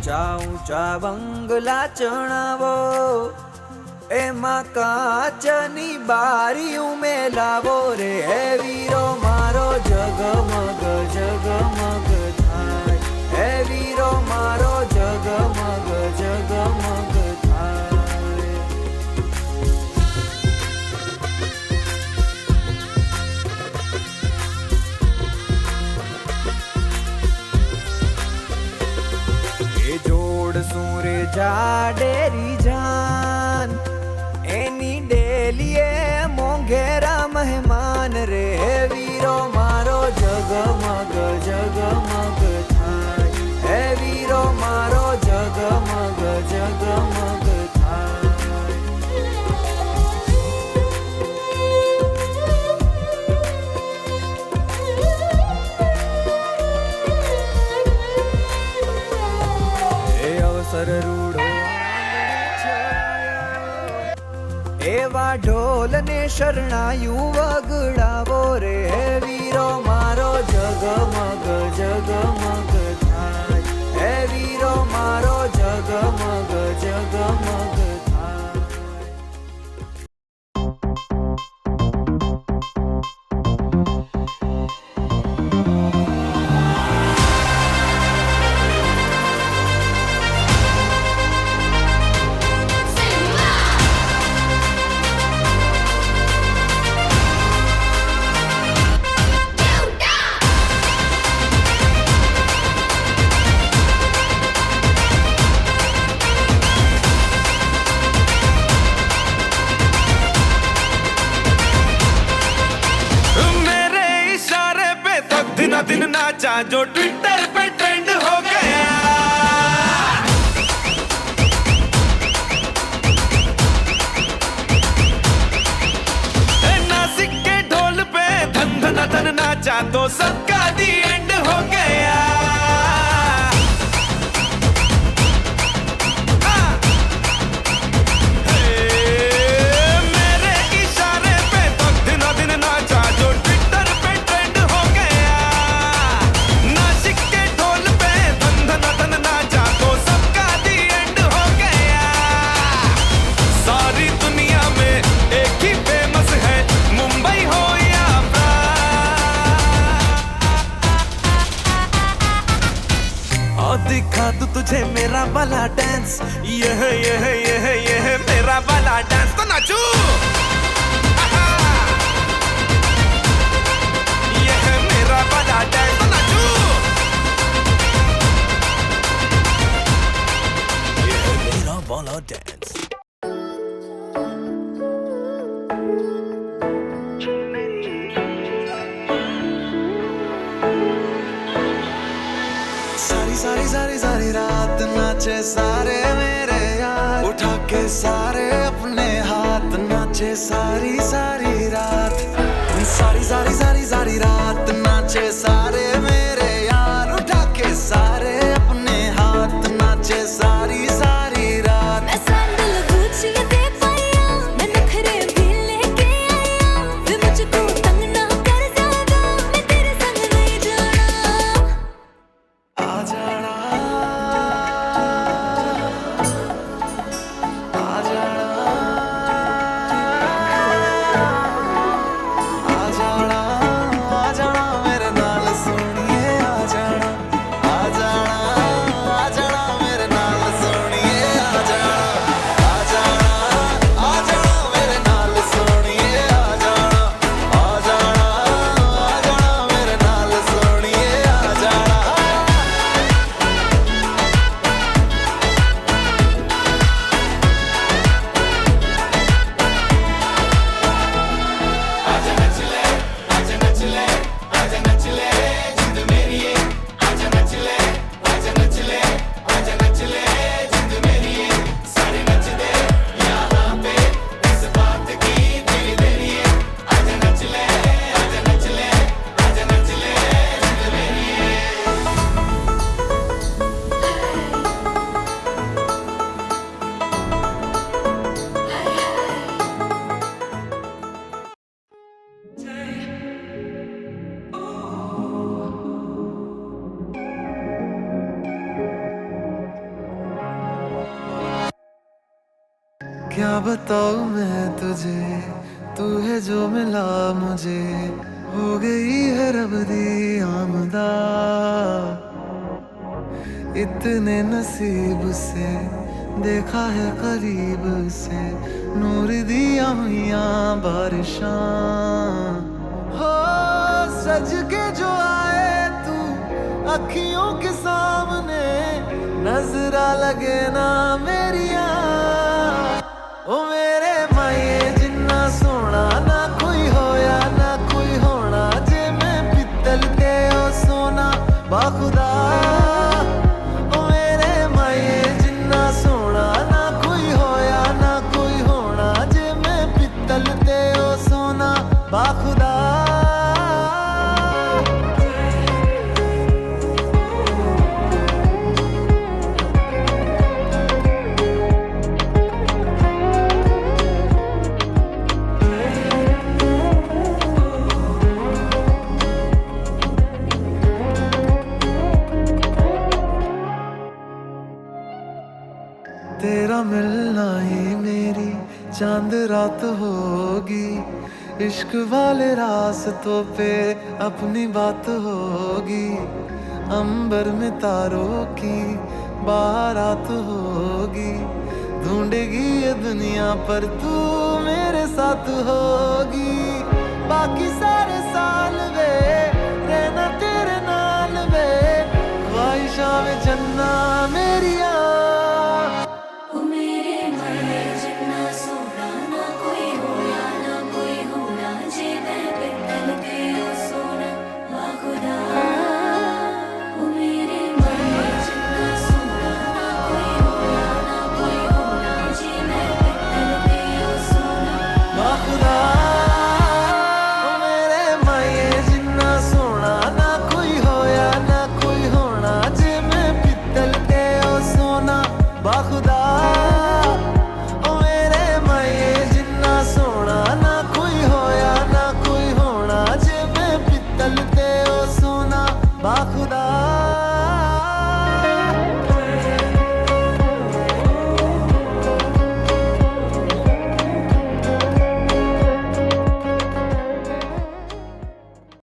ऊंचा ऊंचा बंगला चणावो एमा काचनी बारीओं में लावो रे हे वीरो मारो जगमग जगमग थाय हे वीरो मारो जगमग जगमग थाय। ए जोड़ सूरे जाडेरी जान एनी डेलिए मोंघेरा मेहमान रे हे वीरो मारो जगमग जगमग थाय हे वीरो मारो जगमग जगमग थाय। हे अवसर रूढ़ो एवा ढोल ने शरणायु वगड़ावो रे हे वीरो मारो जगमग जगमग थाय हे वीरो मारो जगमग जगमग थाय। दिन नाचा जो ट्विटर पे ट्रेंड हो गया। नासिक के ढोल पे धन धन धन नाचा तो सबका दी एंड हो गया। मेरे इशारे पे तो दिन दिन नाचा जो ट्विटर पे ट्रेंड हो गया। नासिक के ढोल पे धन धन धन नाचा तो सबका दी एंड हो गया। सारी दुनिया में एक ही फेमस है, मुंबई हो या और दिखा दूं तुझे मेरा वाला डांस, ये मेरा वाला डांस तो नाचू। ये है मेरा वाला डांस तो नाचू। ये है मेरा वाला डांस। सारी सारी सारी रात नाचे सारे मेरे यार, उठा के सारे अपने हाथ नाचे सारी सारी रात। सारी सारी सारी सारी रात नाचे सारे मेरे यार, उठा के सारे अपने हाथ नाचे सारी सारी रात। मैं सैंडल गुच्ची दे पाया, मैं नखरे भी लेके आया, वे मुझको तंग ना कर ज्यादा, मैं तेरे संग नहीं जाना। आ जाना आ जाना आ जाना आ जाना मेरे नाल क्या बताऊं मैं तुझे, तू है जो मिला मुझे, हो गई है रब दी आमदा। इतने नसीब से देखा है करीब से, नूर दिया हुआ बारिशां। हो सज के जो आए तू अखियों के सामने, नजरा लगे ना मेरिया। ओ मेरे माये जिन्ना सोना ना कोई होया ना कोई होना, जे मैं पित्तल ते ओ सोना बाखुदा। ओ मेरे माये जिन्ना सोना ना कोई होया ना कोई होना, जे मैं पित्तल ते ओ सोना बाखुदा। तेरा मिलना ही मेरी चांद रात होगी, इश्क वाले रास्तों पे अपनी बात होगी। अंबर में तारों की बारात होगी, ढूंढेगी ये दुनिया पर तू मेरे साथ होगी। बाकी सारे साल वे रहना तेरे नाल वे, ख्वाहिशां में जन्नत